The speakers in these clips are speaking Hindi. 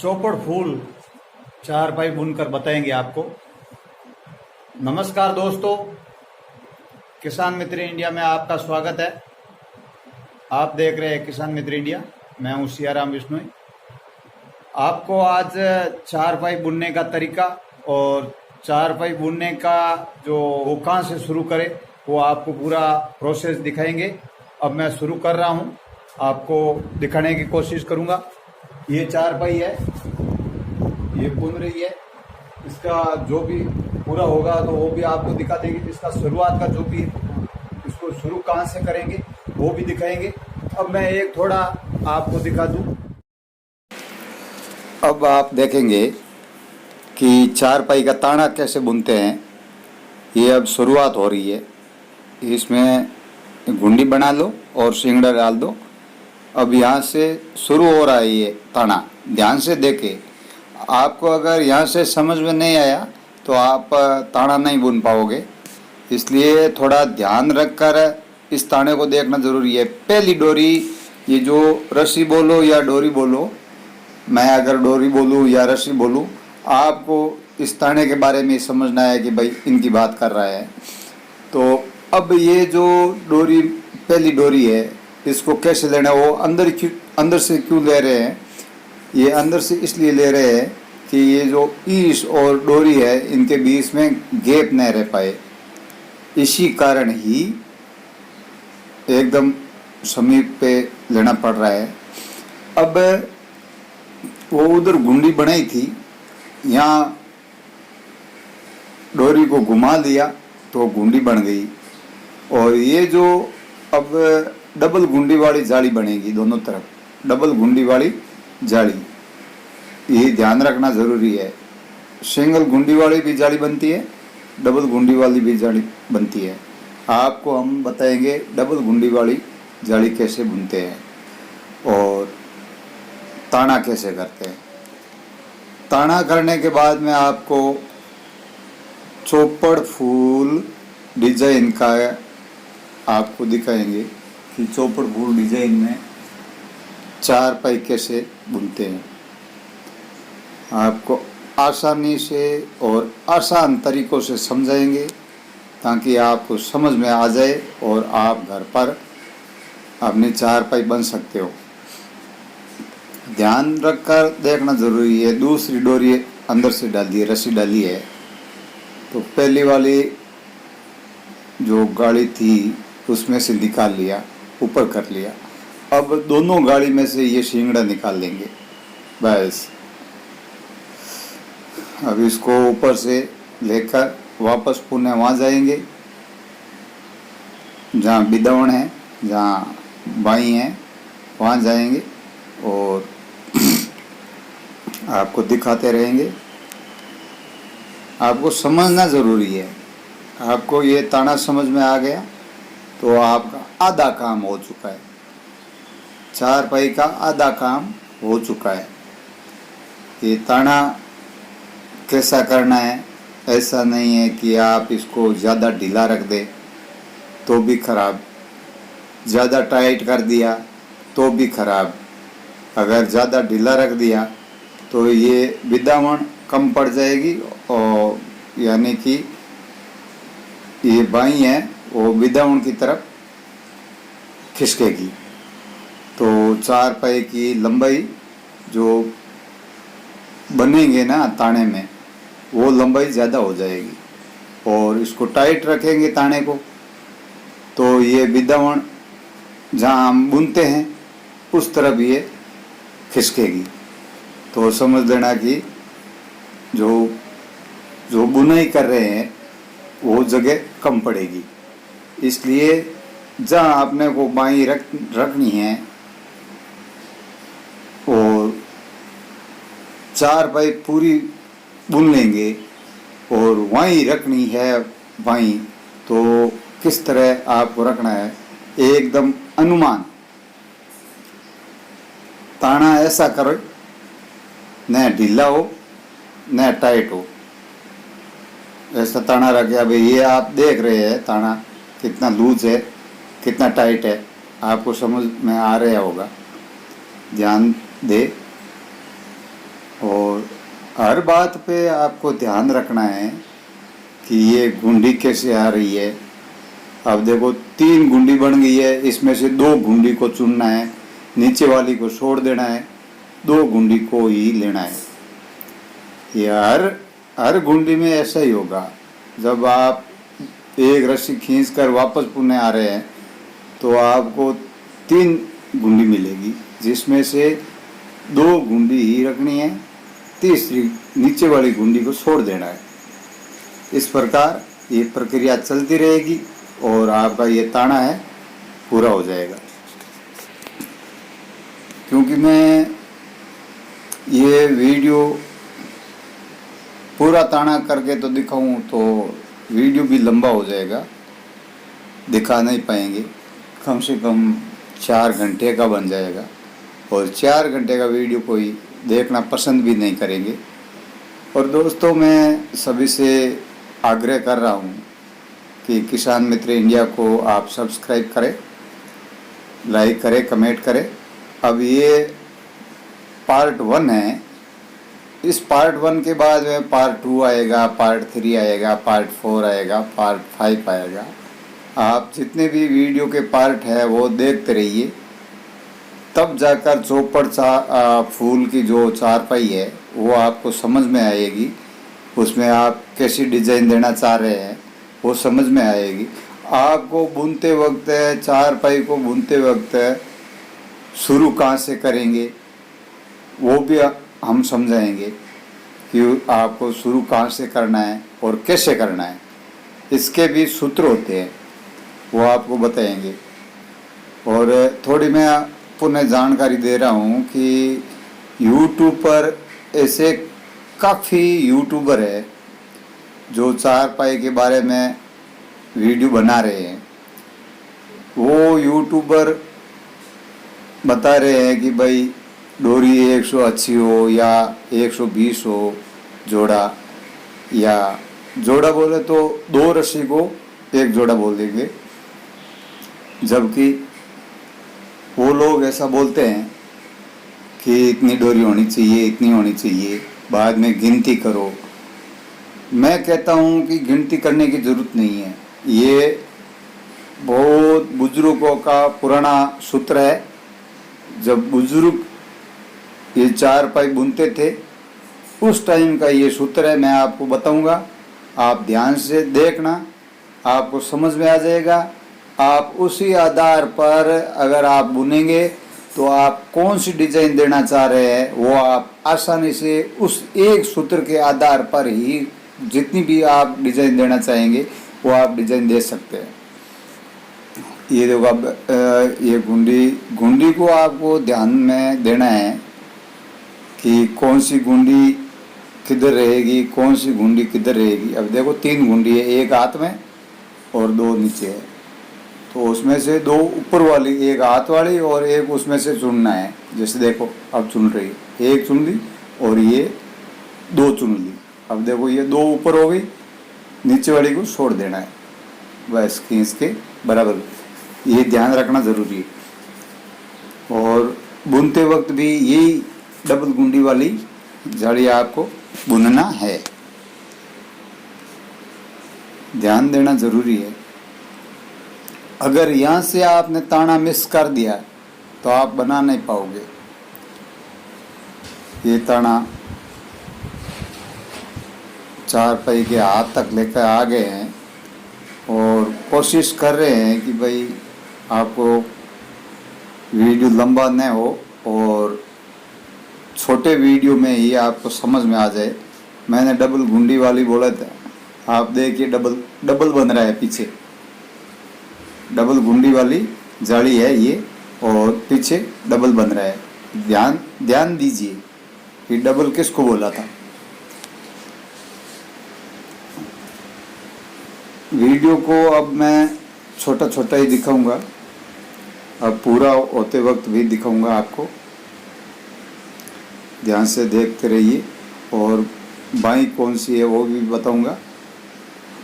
चौपड़ फूल चारपाई बुनकर बताएंगे आपको। नमस्कार दोस्तों, किसान मित्र इंडिया में आपका स्वागत है। आप देख रहे हैं किसान मित्र इंडिया। मैं हूं सियाराम बिश्नोई। आपको आज चारपाई बुनने का तरीका और चारपाई बुनने का जो वो कहाँ से शुरू करें वो आपको पूरा प्रोसेस दिखाएंगे। अब मैं शुरू कर रहा हूं, आपको दिखाने की कोशिश करूंगा। ये चारपाई है, ये बुन रही है। इसका जो भी पूरा होगा तो वो भी आपको दिखा देंगे। इसका शुरुआत का जो भी इसको शुरू कहाँ से करेंगे वो भी दिखाएंगे। अब मैं एक थोड़ा आपको दिखा दूं। अब आप देखेंगे कि चारपाई का ताना कैसे बुनते हैं। ये अब शुरुआत हो रही है। इसमें घुंडी बना लो और सिंगड़ा डाल दो। अब यहाँ से शुरू हो रहा है ये ताना। ध्यान से देखे। आपको अगर यहाँ से समझ में नहीं आया तो आप ताना नहीं बुन पाओगे, इसलिए थोड़ा ध्यान रखकर इस ताने को देखना ज़रूरी है। पहली डोरी, ये जो रस्सी बोलो या डोरी बोलो, मैं अगर डोरी बोलूँ या रस्सी बोलूँ, आपको इस ताने के बारे में समझना है कि भाई इनकी बात कर रहा है। तो अब ये जो डोरी, पहली डोरी है, इसको कैसे लेना है, वो अंदर से क्यों ले रहे हैं। ये अंदर से इसलिए ले रहे हैं कि ये जो ईस और डोरी है इनके बीच में गैप न रह पाए। इसी कारण ही एकदम समीप पे लेना पड़ रहा है। अब वो उधर गुंडी बनाई थी, यहाँ डोरी को घुमा दिया तो गुंडी बन गई। और ये जो अब डबल गुंडी वाली जाली बनेगी, दोनों तरफ डबल गुंडी वाली जाली, ये ध्यान रखना ज़रूरी है। सिंगल गुंडी वाली भी जाली बनती है, डबल गुंडी वाली भी जाली बनती है। आपको हम बताएंगे डबल गुंडी वाली जाली कैसे बुनते हैं और ताना कैसे करते हैं। ताना करने के बाद में आपको चौपड़ फूल डिजाइन का आपको दिखाएंगे कि चौपड़ फूल डिजाइन में चारपाई कैसे बुनते हैं। आपको आसानी से और आसान तरीक़ों से समझाएंगे ताकि आपको समझ में आ जाए और आप घर पर अपनी चारपाई बन सकते हो। ध्यान रखकर देखना ज़रूरी है। दूसरी डोरी अंदर से डाली है, रस्सी डाली है, तो पहली वाली जो गाड़ी थी उसमें से निकाल लिया, ऊपर कर लिया। अब दोनों गाड़ी में से ये सिंगड़ा निकाल लेंगे बस। अब इसको ऊपर से लेकर वापस पुनः वहाँ जाएंगे जहाँ बिदावण है, जहाँ बाई है, वहाँ जाएंगे और आपको दिखाते रहेंगे। आपको समझना ज़रूरी है। आपको ये ताना समझ में आ गया तो आपका आधा काम हो चुका है। चारपाई का आधा काम हो चुका है। ये ताना कैसा करना है, ऐसा नहीं है कि आप इसको ज़्यादा ढीला रख दें तो भी खराब, ज़्यादा टाइट कर दिया तो भी खराब। अगर ज़्यादा ढीला रख दिया तो ये बिदावण कम पड़ जाएगी और यानी कि ये बाई है वो बिदावण की तरफ खिसकेगी। तो चारपाई की लंबाई जो बनेंगे ना ताने में, वो लंबाई ज़्यादा हो जाएगी। और इसको टाइट रखेंगे ताने को तो ये बिदावण जहाँ हम बुनते हैं उस तरफ ये खिसकेगी। तो समझ लेना कि जो बुनाई कर रहे हैं वो जगह कम पड़ेगी। इसलिए जहाँ आपने को बाई रखनी है और चारपाई पूरी बुन लेंगे और वहीं रखनी है बाई, तो किस तरह आपको रखना है एकदम अनुमान। ताना ऐसा करो न ढीला हो न टाइट हो, ऐसा ताना रखे। भाई ये आप देख रहे हैं ताना कितना लूज है, कितना टाइट है, आपको समझ में आ रहा होगा। ध्यान दे और हर बात पे आपको ध्यान रखना है कि ये घुंडी कैसे आ रही है। अब देखो 3 घुंडी बन गई है, इसमें से 2 घुंडी को चुनना है, नीचे वाली को छोड़ देना है, 2 घुंडी को ही लेना है। ये हर घुंडी में ऐसा ही होगा। जब आप एक रस्सी खींचकर वापस पुनः आ रहे हैं तो आपको 3 घुंडी मिलेगी, जिसमें से 2 घुंडी ही रखनी है, तीसरी नीचे वाली घुंडी को छोड़ देना है। इस प्रकार ये प्रक्रिया चलती रहेगी और आपका ये ताना है पूरा हो जाएगा। क्योंकि मैं ये वीडियो पूरा ताना करके तो दिखाऊं तो वीडियो भी लंबा हो जाएगा, दिखा नहीं पाएंगे। कम से कम 4 घंटे का बन जाएगा और 4 घंटे का वीडियो कोई देखना पसंद भी नहीं करेंगे। और दोस्तों, मैं सभी से आग्रह कर रहा हूँ कि किसान मित्र इंडिया को आप सब्सक्राइब करें, लाइक करें, कमेंट करें। अब ये पार्ट 1 है, इस पार्ट 1 के बाद में पार्ट 2 आएगा, पार्ट 3 आएगा, पार्ट 4 आएगा, पार्ट 5 आएगा। आप जितने भी वीडियो के पार्ट है वो देखते रहिए, तब जाकर चौपड़ फूल की जो चारपाई है वो आपको समझ में आएगी। उसमें आप कैसी डिज़ाइन देना चाह रहे हैं वो समझ में आएगी। आपको बुनते वक्त, चारपाई को बुनते वक्त शुरू कहाँ से करेंगे वो भी हम समझाएंगे कि आपको शुरू कहाँ से करना है और कैसे करना है। इसके भी सूत्र होते हैं, वो आपको बताएंगे। और थोड़ी मैं पुनः जानकारी दे रहा हूँ कि YouTube पर ऐसे काफ़ी यूट्यूबर है जो चारपाई के बारे में वीडियो बना रहे हैं। वो यूट्यूबर बता रहे हैं कि भाई डोरी 180 हो या 120 हो जोड़ा, या जोड़ा बोले तो 2 रस्सी को 1 जोड़ा बोल देंगे, जबकि वो लोग ऐसा बोलते हैं कि इतनी डोरी होनी चाहिए, इतनी होनी चाहिए, बाद में गिनती करो। मैं कहता हूँ कि गिनती करने की ज़रूरत नहीं है। ये बहुत बुजुर्गों का पुराना सूत्र है। जब बुजुर्ग ये चारपाई बुनते थे उस टाइम का ये सूत्र है, मैं आपको बताऊंगा। आप ध्यान से देखना, आपको समझ में आ जाएगा। आप उसी आधार पर अगर आप बुनेंगे तो आप कौन सी डिज़ाइन देना चाह रहे हैं वो आप आसानी से उस एक सूत्र के आधार पर ही जितनी भी आप डिज़ाइन देना चाहेंगे वो आप डिज़ाइन दे सकते हैं। ये देखो, अब ये घुंडी को आपको ध्यान में देना है कि कौन सी घुंडी किधर रहेगी, कौन सी घुंडी किधर रहेगी। अब देखो 3 घुंडी है, 1 हाथ में और 2 नीचे है, तो उसमें से 2 ऊपर वाली, 1 हाथ वाली और 1 उसमें से चुनना है। जैसे देखो अब चुन रही है, 1 चुन ली और ये 2 चुन ली। अब देखो ये 2 ऊपर हो गई, नीचे वाली को छोड़ देना है, बस खींच के बराबर। ये ध्यान रखना ज़रूरी है। और बुनते वक्त भी यही डबल गुंडी वाली जाली आपको बुनना है, ध्यान देना ज़रूरी है। अगर यहाँ से आपने ताना मिस कर दिया तो आप बना नहीं पाओगे। ये ताना चारपाई के हाथ तक लेकर आ गए हैं और कोशिश कर रहे हैं कि भाई आपको वीडियो लंबा न हो और छोटे वीडियो में ही आपको समझ में आ जाए। मैंने डबल गुंडी वाली बोला था, आप देखिए डबल बन रहा है पीछे, डबल गुंडी वाली जाली है ये और पीछे डबल बन रहा है। ध्यान दीजिए कि डबल किसको बोला था। वीडियो को अब मैं छोटा छोटा ही दिखाऊंगा, अब पूरा होते वक्त भी दिखाऊंगा आपको। ध्यान से देखते रहिए। और बाई कौन सी है वो भी बताऊंगा,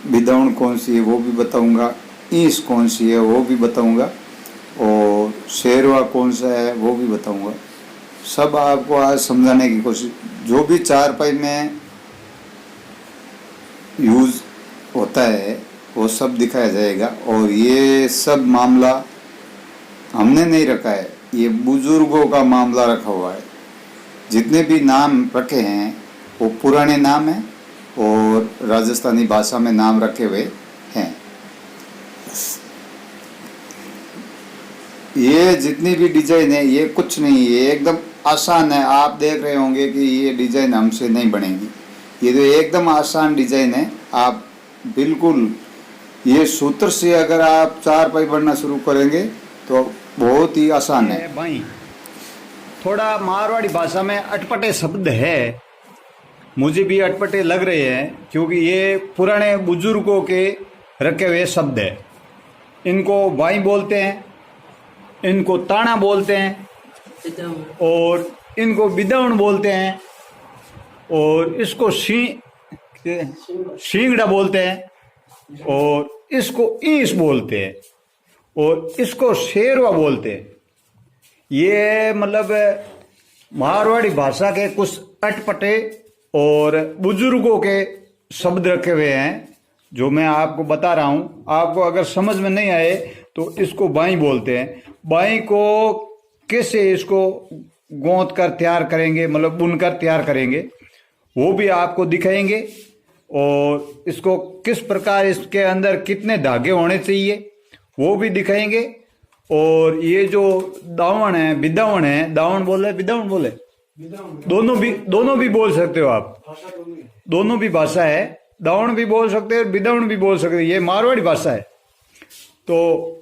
बिदाउन कौन सी है वो भी बताऊंगा, ईस कौन सी है वो भी बताऊंगा और शेरवा कौन सा है वो भी बताऊंगा। सब आपको आज समझाने की कोशिश, जो भी चारपाई में यूज़ होता है वो सब दिखाया जाएगा। और ये सब मामला हमने नहीं रखा है, ये बुजुर्गों का मामला रखा हुआ है। जितने भी नाम रखे हैं वो पुराने नाम हैं और राजस्थानी भाषा में नाम रखे हुए हैं। ये जितनी भी डिजाइन है ये कुछ नहीं है, ये एकदम आसान है। आप देख रहे होंगे कि ये डिजाइन हमसे नहीं बनेगी, ये तो एकदम आसान डिजाइन है। आप बिल्कुल ये सूत्र से अगर आप चारपाई बनना शुरू करेंगे तो बहुत ही आसान है। भाई थोड़ा मारवाड़ी भाषा में अटपटे शब्द है, मुझे भी अटपटे लग रहे हैं क्योंकि ये पुराने बुजुर्गों के रखे हुए शब्द है। इनको बाई बोलते हैं, इनको ताना बोलते हैं और इनको बिदाउन बोलते हैं और इसको शींगड़ा बोलते हैं और इसको ईस बोलते हैं और इसको शेरवा बोलते हैं। ये मतलब मारवाड़ी भाषा के कुछ अटपटे और बुजुर्गों के शब्द रखे हुए हैं जो मैं आपको बता रहा हूं। आपको अगर समझ में नहीं आए तो इसको बाई बोलते हैं। बाई को कैसे इसको गोंद कर तैयार करेंगे, मतलब बुनकर तैयार करेंगे, वो भी आपको दिखाएंगे। और इसको किस प्रकार, इसके अंदर कितने धागे होने चाहिए वो भी दिखाएंगे। और ये जो दावण है, बिदावण है, दावण बोले बिदावण बोले, दोनों भी बोल सकते हो आप, दोनों भी भाषा है। दावण भी बोल सकते हैं और बिदावण भी बोल सकते हैं, ये मारवाड़ी भाषा है। तो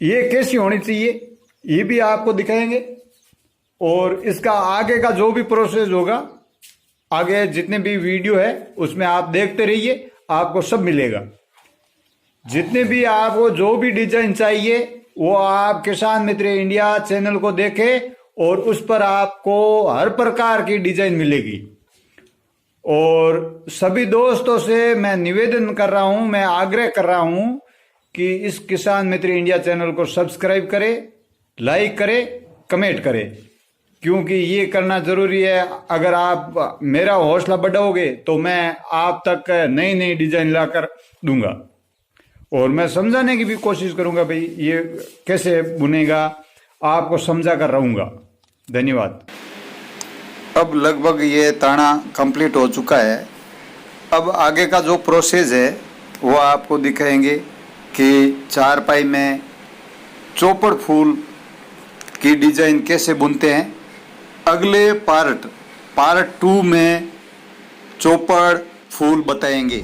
ये कैसी होनी चाहिए ये भी आपको दिखाएंगे। और इसका आगे का जो भी प्रोसेस होगा, आगे जितने भी वीडियो है उसमें आप देखते रहिए, आपको सब मिलेगा। जितने भी आपको जो भी डिजाइन चाहिए वो आप किसान मित्र इंडिया चैनल को देखें और उस पर आपको हर प्रकार की डिजाइन मिलेगी। और सभी दोस्तों से मैं निवेदन कर रहा हूं, मैं आग्रह कर रहा हूं कि इस किसान मित्र इंडिया चैनल को सब्सक्राइब करें, लाइक करें, कमेंट करें, क्योंकि ये करना जरूरी है। अगर आप मेरा हौसला बढ़ाओगे तो मैं आप तक नई नई डिजाइन लाकर दूंगा और मैं समझाने की भी कोशिश करूंगा भाई ये कैसे बुनेगा, आपको समझा कर रहूंगा। धन्यवाद। अब लगभग ये ताना कंप्लीट हो चुका है। अब आगे का जो प्रोसेस है वो आपको दिखाएंगे कि चारपाई में चौपड़ फूल की डिजाइन कैसे बुनते हैं। अगले पार्ट 2 में चौपड़ फूल बताएंगे।